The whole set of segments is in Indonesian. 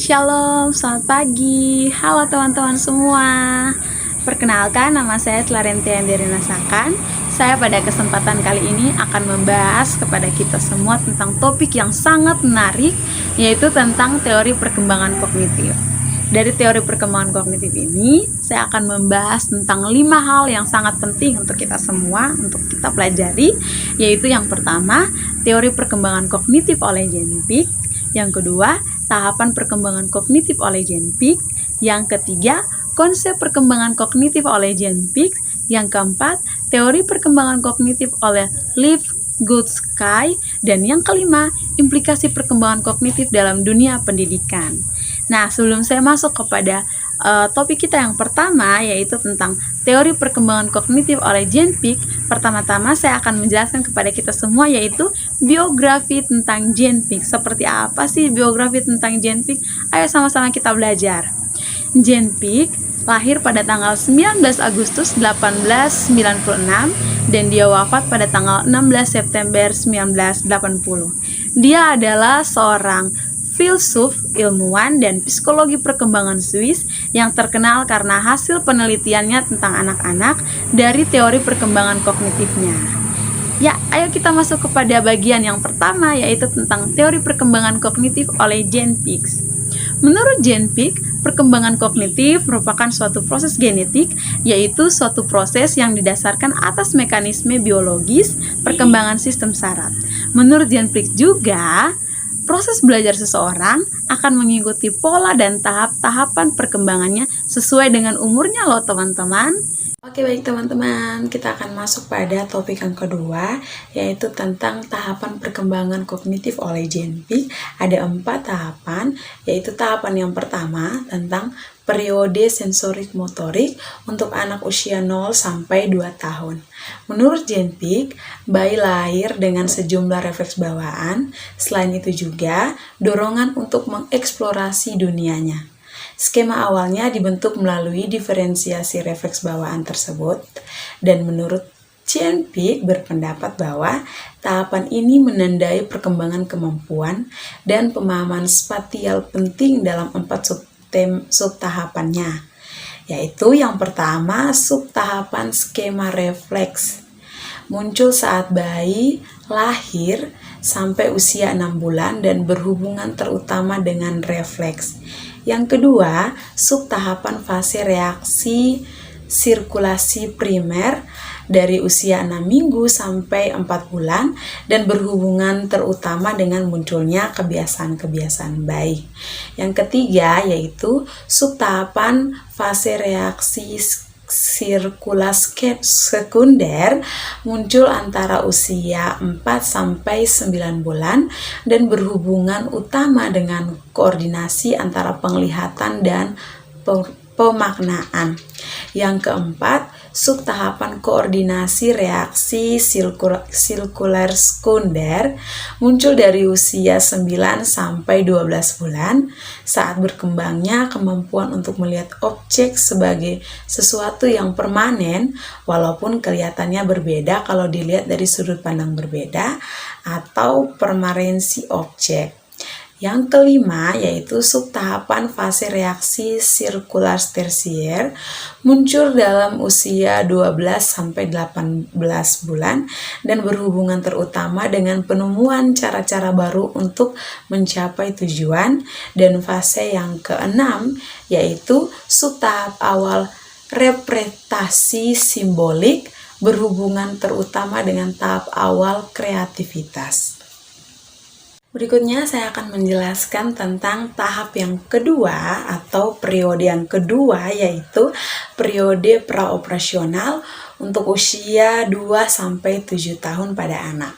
Shalom, selamat pagi. Halo teman-teman semua. Perkenalkan, nama saya Clarentia Anderina Sakan. Saya pada kesempatan kali ini akan membahas kepada kita semua tentang topik yang sangat menarik, yaitu tentang teori perkembangan kognitif. Dari teori perkembangan kognitif ini, saya akan membahas tentang 5 hal yang sangat penting untuk kita semua, untuk kita pelajari, yaitu yang pertama, teori perkembangan kognitif oleh Jane Pick. Yang kedua, tahapan perkembangan kognitif oleh Jane Pick. Yang ketiga, konsep perkembangan kognitif oleh Jane Pick. Yang keempat, teori perkembangan kognitif oleh Lipovetsky. Dan yang kelima, implikasi perkembangan kognitif dalam dunia pendidikan. Nah, sebelum saya masuk kepada topik kita yang pertama, yaitu tentang teori perkembangan kognitif oleh Jane Pick, pertama-tama saya akan menjelaskan kepada kita semua, yaitu biografi tentang Jane Pick. Seperti apa sih biografi tentang Jane Pick? Ayo sama-sama kita belajar. Jane Pick lahir pada tanggal 19 Agustus 1896 dan dia wafat pada tanggal 16 September 1980. Dia adalah seorang filsuf, ilmuwan, dan psikologi perkembangan Swiss yang terkenal karena hasil penelitiannya tentang anak-anak dari teori perkembangan kognitifnya. Ya, ayo kita masuk kepada bagian yang pertama, yaitu tentang teori perkembangan kognitif oleh Jane Pick. Menurut Jane Pick, perkembangan kognitif merupakan suatu proses genetik, yaitu suatu proses yang didasarkan atas mekanisme biologis perkembangan sistem saraf. Menurut Jane Pick juga, proses belajar seseorang akan mengikuti pola dan tahap-tahapan perkembangannya sesuai dengan umurnya loh teman-teman. Oke, baik teman-teman, kita akan masuk pada topik yang kedua, yaitu tentang tahapan perkembangan kognitif oleh Jane Pick. Ada 4 tahapan, yaitu tahapan yang pertama tentang periode sensorik motorik untuk anak usia 0 sampai 2 tahun. Menurut Jane Pick, bayi lahir dengan sejumlah refleks bawaan, selain itu juga dorongan untuk mengeksplorasi dunianya. Skema awalnya dibentuk melalui diferensiasi refleks bawaan tersebut, dan menurut Jane Pick berpendapat bahwa tahapan ini menandai perkembangan kemampuan dan pemahaman spatial penting dalam 4 subtahapannya, yaitu yang pertama, subtahapan skema refleks. Muncul saat bayi lahir sampai usia 6 bulan dan berhubungan terutama dengan refleks. Yang kedua, subtahapan fase reaksi sirkulasi primer dari usia 6 minggu sampai 4 bulan dan berhubungan terutama dengan munculnya kebiasaan-kebiasaan bayi. Yang ketiga, yaitu subtahapan fase reaksi sirkulasi sekunder muncul antara usia 4 sampai 9 bulan dan berhubungan utama dengan koordinasi antara penglihatan dan pemaknaan. Yang keempat, subtahapan koordinasi reaksi sirkular sekunder muncul dari usia 9 sampai 12 bulan saat berkembangnya kemampuan untuk melihat objek sebagai sesuatu yang permanen walaupun kelihatannya berbeda kalau dilihat dari sudut pandang berbeda atau permanensi objek. Yang kelima, yaitu subtahapan fase reaksi sirkular tersier muncul dalam usia 12 sampai 18 bulan dan berhubungan terutama dengan penemuan cara-cara baru untuk mencapai tujuan. Dan fase yang keenam, yaitu subtahap awal representasi simbolik berhubungan terutama dengan tahap awal kreativitas. Berikutnya saya akan menjelaskan tentang tahap yang kedua atau periode yang kedua, yaitu periode praoperasional untuk usia 2-7 tahun pada anak.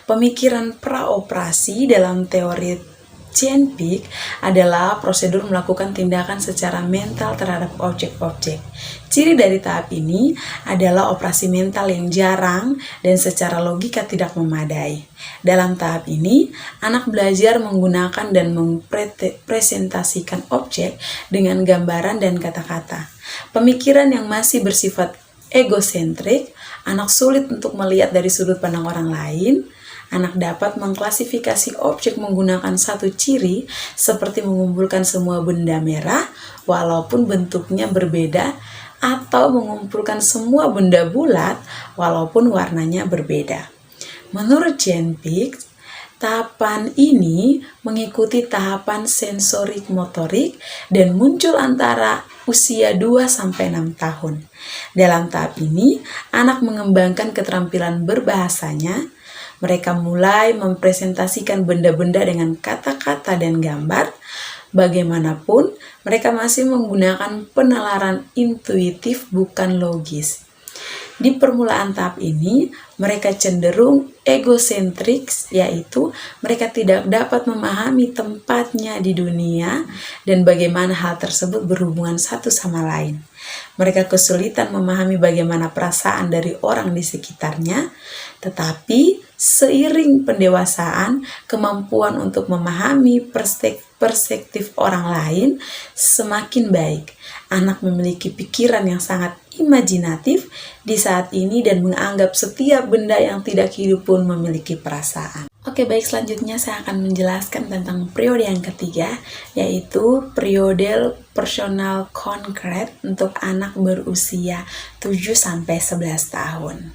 Pemikiran praoperasi dalam teori Jane Pick adalah prosedur melakukan tindakan secara mental terhadap objek-objek. Ciri dari tahap ini adalah operasi mental yang jarang dan secara logika tidak memadai. Dalam tahap ini, anak belajar menggunakan dan mempresentasikan objek dengan gambaran dan kata-kata. Pemikiran yang masih bersifat egosentrik, anak sulit untuk melihat dari sudut pandang orang lain, Anak dapat mengklasifikasi objek menggunakan satu ciri seperti mengumpulkan semua benda merah walaupun bentuknya berbeda, atau mengumpulkan semua benda bulat walaupun warnanya berbeda. Menurut Jane Piaget, tahapan ini mengikuti tahapan sensorik motorik dan muncul antara usia 2-6 tahun. Dalam tahap ini, anak mengembangkan keterampilan berbahasanya. Mereka mulai mempresentasikan benda-benda dengan kata-kata dan gambar. Bagaimanapun, mereka masih menggunakan penalaran intuitif bukan logis. Di permulaan tahap ini, mereka cenderung egosentrik, yaitu mereka tidak dapat memahami tempatnya di dunia dan bagaimana hal tersebut berhubungan satu sama lain. Mereka kesulitan memahami bagaimana perasaan dari orang di sekitarnya, tetapi seiring pendewasaan, kemampuan untuk memahami perspektif orang lain semakin baik. Anak memiliki pikiran yang sangat imajinatif di saat ini dan menganggap setiap benda yang tidak hidup pun memiliki perasaan. Oke, baik, selanjutnya saya akan menjelaskan tentang periode yang ketiga, yaitu periode personal concrete untuk anak berusia 7-11 tahun.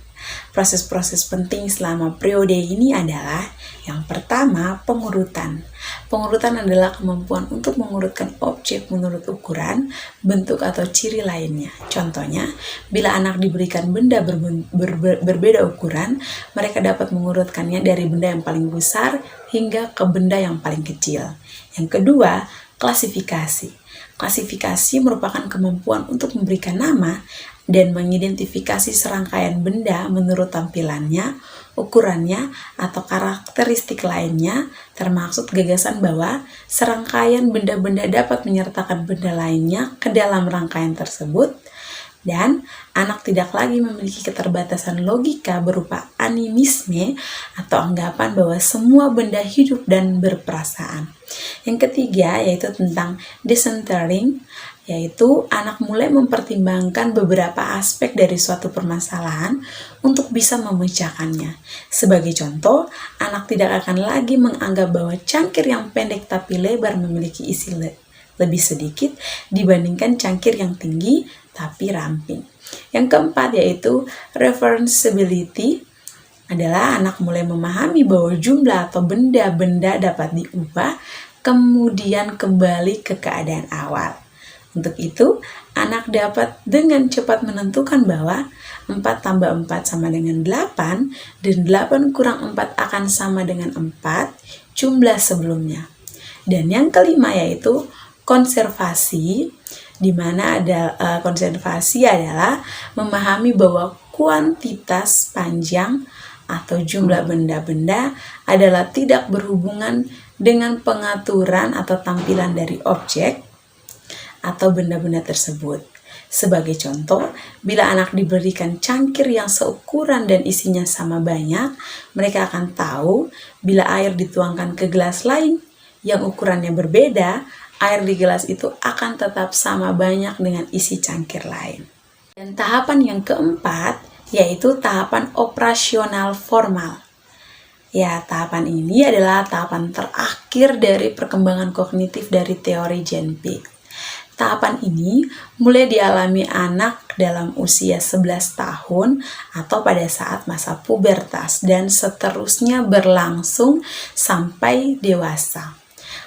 Proses-proses penting selama periode ini adalah yang pertama, pengurutan. Pengurutan adalah kemampuan untuk mengurutkan objek menurut ukuran, bentuk, atau ciri lainnya. Contohnya, bila anak diberikan benda berbeda ukuran, mereka dapat mengurutkannya dari benda yang paling besar hingga ke benda yang paling kecil. Yang kedua, klasifikasi. Klasifikasi merupakan kemampuan untuk memberikan nama dan mengidentifikasi serangkaian benda menurut tampilannya, ukurannya, atau karakteristik lainnya, termasuk gagasan bahwa serangkaian benda-benda dapat menyertakan benda lainnya ke dalam rangkaian tersebut, dan anak tidak lagi memiliki keterbatasan logika berupa animisme atau anggapan bahwa semua benda hidup dan berperasaan. Yang ketiga yaitu tentang decentering, yaitu anak mulai mempertimbangkan beberapa aspek dari suatu permasalahan untuk bisa memecahkannya. Sebagai contoh, anak tidak akan lagi menganggap bahwa cangkir yang pendek tapi lebar memiliki isi lebih sedikit dibandingkan cangkir yang tinggi tapi ramping. Yang keempat yaitu referensibility, adalah anak mulai memahami bahwa jumlah atau benda-benda dapat diubah kemudian kembali ke keadaan awal. Untuk itu, anak dapat dengan cepat menentukan bahwa 4 tambah 4 sama dengan 8 dan 8 kurang 4 akan sama dengan 4 jumlah sebelumnya. Dan yang kelima yaitu konservasi, di mana konservasi adalah memahami bahwa kuantitas panjang atau jumlah benda-benda adalah tidak berhubungan dengan pengaturan atau tampilan dari objek atau benda-benda tersebut. Sebagai contoh, bila anak diberikan cangkir yang seukuran dan isinya sama banyak, mereka akan tahu bila air dituangkan ke gelas lain yang ukurannya berbeda, air di gelas itu akan tetap sama banyak dengan isi cangkir lain. Dan tahapan yang keempat yaitu tahapan operasional formal. Ya, tahapan ini adalah tahapan terakhir dari perkembangan kognitif dari teori Jane Piaget. Tahapan ini mulai dialami anak dalam usia 11 tahun atau pada saat masa pubertas dan seterusnya berlangsung sampai dewasa.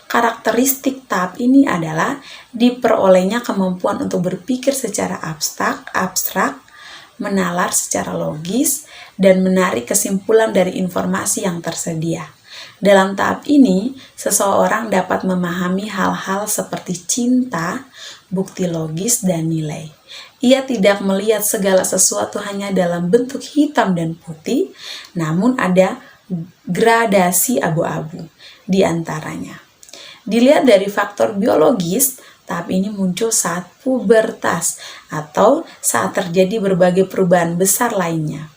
Karakteristik tahap ini adalah diperolehnya kemampuan untuk berpikir secara abstrak, menalar secara logis, dan menarik kesimpulan dari informasi yang tersedia. Dalam tahap ini, seseorang dapat memahami hal-hal seperti cinta, bukti logis, dan nilai. Ia tidak melihat segala sesuatu hanya dalam bentuk hitam dan putih, namun ada gradasi abu-abu di antaranya. Dilihat dari faktor biologis, tahap ini muncul saat pubertas atau saat terjadi berbagai perubahan besar lainnya.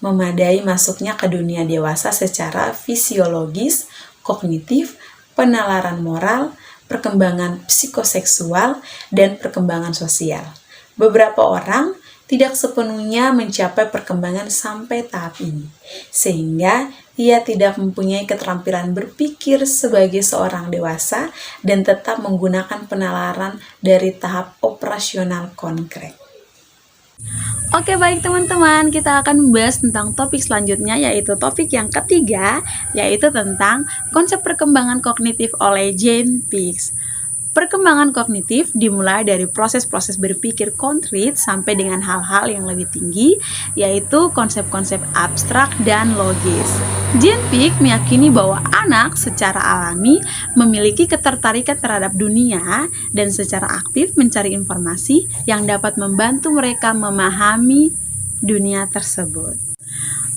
Memadai masuknya ke dunia dewasa secara fisiologis, kognitif, penalaran moral, perkembangan psikoseksual, dan perkembangan sosial. Beberapa orang tidak sepenuhnya mencapai perkembangan sampai tahap ini, sehingga Ia tidak mempunyai keterampilan berpikir sebagai seorang dewasa dan tetap menggunakan penalaran dari tahap operasional konkret. Oke, baik teman-teman, kita akan membahas tentang topik selanjutnya, yaitu topik yang ketiga, yaitu tentang konsep perkembangan kognitif oleh Jane Piaget. Perkembangan kognitif dimulai dari proses-proses berpikir konkret sampai dengan hal-hal yang lebih tinggi, yaitu konsep-konsep abstrak dan logis. Jane Piaget meyakini bahwa anak secara alami memiliki ketertarikan terhadap dunia dan secara aktif mencari informasi yang dapat membantu mereka memahami dunia tersebut.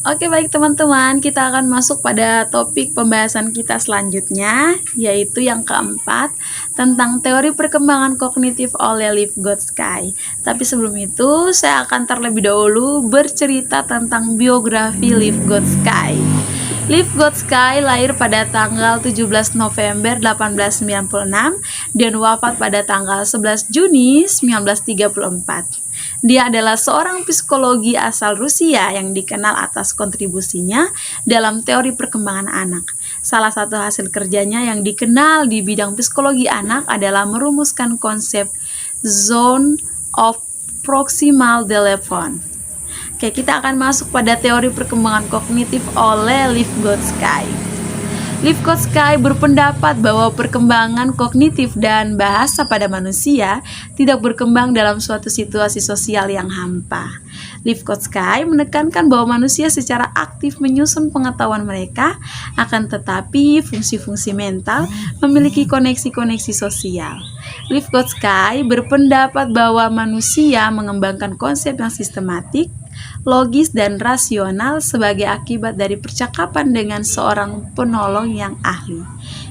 Oke, baik teman-teman, kita akan masuk pada topik pembahasan kita selanjutnya, yaitu yang keempat, tentang teori perkembangan kognitif oleh Vygotsky. Tapi sebelum itu, saya akan terlebih dahulu bercerita tentang biografi Vygotsky. Vygotsky lahir pada tanggal 17 November 1896 dan wafat pada tanggal 11 Juni 1934. Dia adalah seorang psikologi asal Rusia yang dikenal atas kontribusinya dalam teori perkembangan anak. Salah satu hasil kerjanya yang dikenal di bidang psikologi anak adalah merumuskan konsep zone of proximal development. Oke, kita akan masuk pada teori perkembangan kognitif oleh Vygotsky. Vygotsky berpendapat bahwa perkembangan kognitif dan bahasa pada manusia tidak berkembang dalam suatu situasi sosial yang hampa. Vygotsky menekankan bahwa manusia secara aktif menyusun pengetahuan mereka, akan tetapi fungsi-fungsi mental memiliki koneksi-koneksi sosial. Vygotsky berpendapat bahwa manusia mengembangkan konsep yang sistematik, logis dan rasional sebagai akibat dari percakapan dengan seorang penolong yang ahli.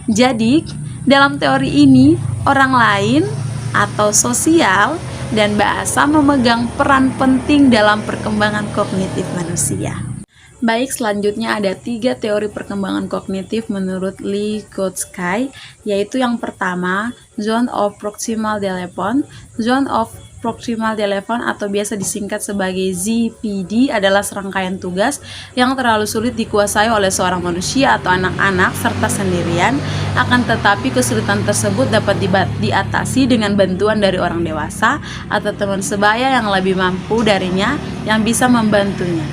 Jadi, dalam teori ini, orang lain atau sosial dan bahasa memegang peran penting dalam perkembangan kognitif manusia. Baik, selanjutnya ada 3 teori perkembangan kognitif menurut Vygotsky, yaitu yang pertama, Zone of Proximal Development. Zone of Proximal Development atau biasa disingkat sebagai ZPD adalah serangkaian tugas yang terlalu sulit dikuasai oleh seorang manusia atau anak-anak serta sendirian, akan tetapi kesulitan tersebut dapat diatasi dengan bantuan dari orang dewasa atau teman sebaya yang lebih mampu darinya yang bisa membantunya.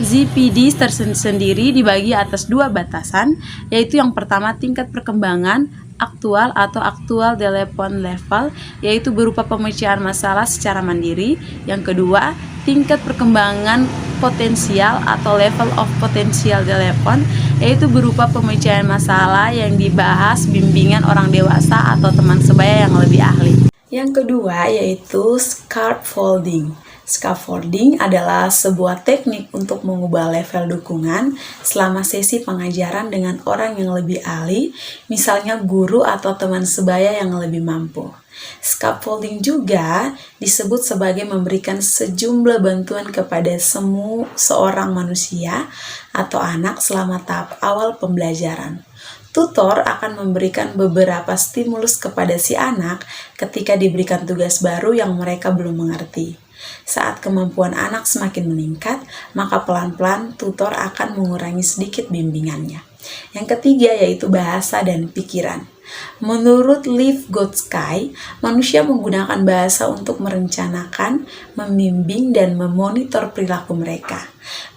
ZPD tersendiri dibagi atas 2 batasan, yaitu yang pertama tingkat perkembangan aktual atau actual development level, yaitu berupa pemecahan masalah secara mandiri. Yang kedua, tingkat perkembangan potensial atau level of potential development, yaitu berupa pemecahan masalah yang dibahas bimbingan orang dewasa atau teman sebaya yang lebih ahli. Yang kedua yaitu scaffolding. Scaffolding adalah sebuah teknik untuk mengubah level dukungan selama sesi pengajaran dengan orang yang lebih ahli, misalnya guru atau teman sebaya yang lebih mampu. Scaffolding juga disebut sebagai memberikan sejumlah bantuan kepada seorang manusia atau anak selama tahap awal pembelajaran. Tutor akan memberikan beberapa stimulus kepada si anak ketika diberikan tugas baru yang mereka belum mengerti. Saat kemampuan anak semakin meningkat, maka pelan-pelan tutor akan mengurangi sedikit bimbingannya. Yang ketiga yaitu bahasa dan pikiran. Menurut Vygotsky, manusia menggunakan bahasa untuk merencanakan, membimbing, dan memonitor perilaku mereka.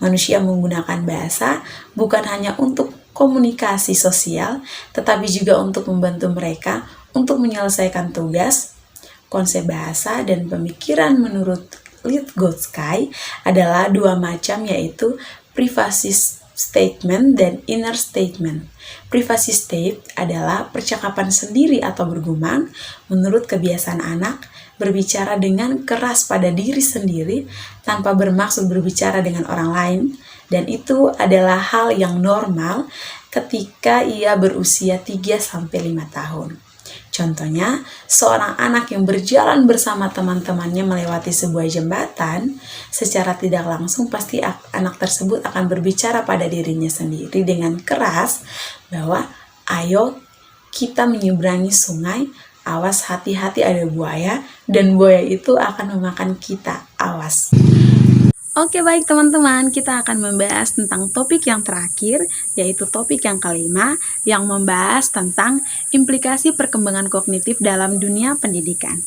Manusia menggunakan bahasa bukan hanya untuk komunikasi sosial, tetapi juga untuk membantu mereka untuk menyelesaikan tugas. Konsep bahasa dan pemikiran menurut Vygotsky adalah 2 macam, yaitu privacy statement dan inner statement. Privacy state adalah percakapan sendiri atau bergumam menurut kebiasaan anak, berbicara dengan keras pada diri sendiri tanpa bermaksud berbicara dengan orang lain, dan itu adalah hal yang normal ketika ia berusia 3-5 tahun. Contohnya, seorang anak yang berjalan bersama teman-temannya melewati sebuah jembatan, secara tidak langsung pasti anak tersebut akan berbicara pada dirinya sendiri dengan keras bahwa ayo kita menyeberangi sungai, awas hati-hati ada buaya, dan buaya itu akan memakan kita, awas. Oke, baik teman-teman, kita akan membahas tentang topik yang terakhir, yaitu topik yang kelima, yang membahas tentang implikasi perkembangan kognitif dalam dunia pendidikan.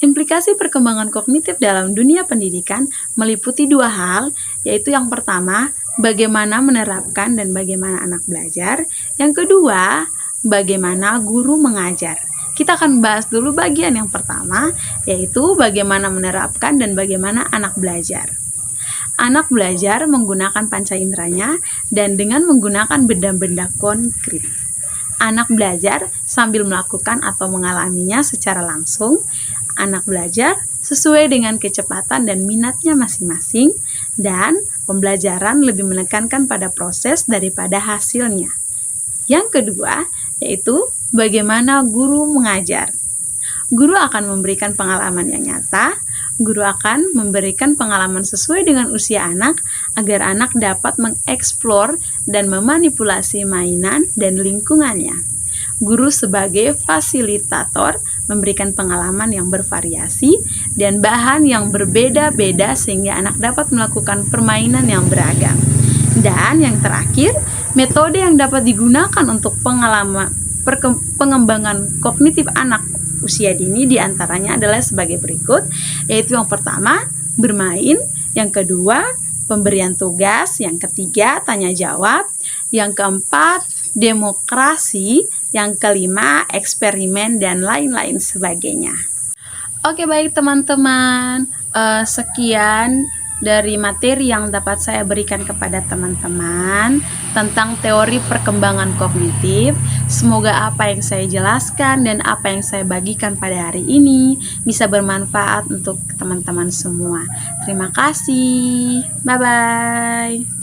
Implikasi perkembangan kognitif dalam dunia pendidikan meliputi dua hal, yaitu yang pertama, bagaimana menerapkan dan bagaimana anak belajar. Yang kedua, bagaimana guru mengajar. Kita akan bahas dulu bagian yang pertama, yaitu bagaimana menerapkan dan bagaimana anak belajar. Anak belajar menggunakan panca inderanya dan dengan menggunakan benda-benda konkret. Anak belajar sambil melakukan atau mengalaminya secara langsung. Anak belajar sesuai dengan kecepatan dan minatnya masing-masing, dan pembelajaran lebih menekankan pada proses daripada hasilnya. Yang kedua, yaitu bagaimana guru mengajar. Guru akan memberikan pengalaman yang nyata. Guru akan memberikan pengalaman sesuai dengan usia anak agar anak dapat mengeksplor dan memanipulasi mainan dan lingkungannya. Guru sebagai fasilitator memberikan pengalaman yang bervariasi dan bahan yang berbeda-beda sehingga anak dapat melakukan permainan yang beragam. Dan yang terakhir, metode yang dapat digunakan untuk pengembangan kognitif anak usia dini diantaranya adalah sebagai berikut, yaitu yang pertama, bermain, yang kedua, pemberian tugas, yang ketiga, tanya jawab, yang keempat, demokrasi, yang kelima, eksperimen, dan lain-lain sebagainya. Oke, baik teman-teman, sekian dari materi yang dapat saya berikan kepada teman-teman tentang teori perkembangan kognitif. Semoga apa yang saya jelaskan dan apa yang saya bagikan pada hari ini bisa bermanfaat untuk teman-teman semua. Terima kasih. Bye-bye.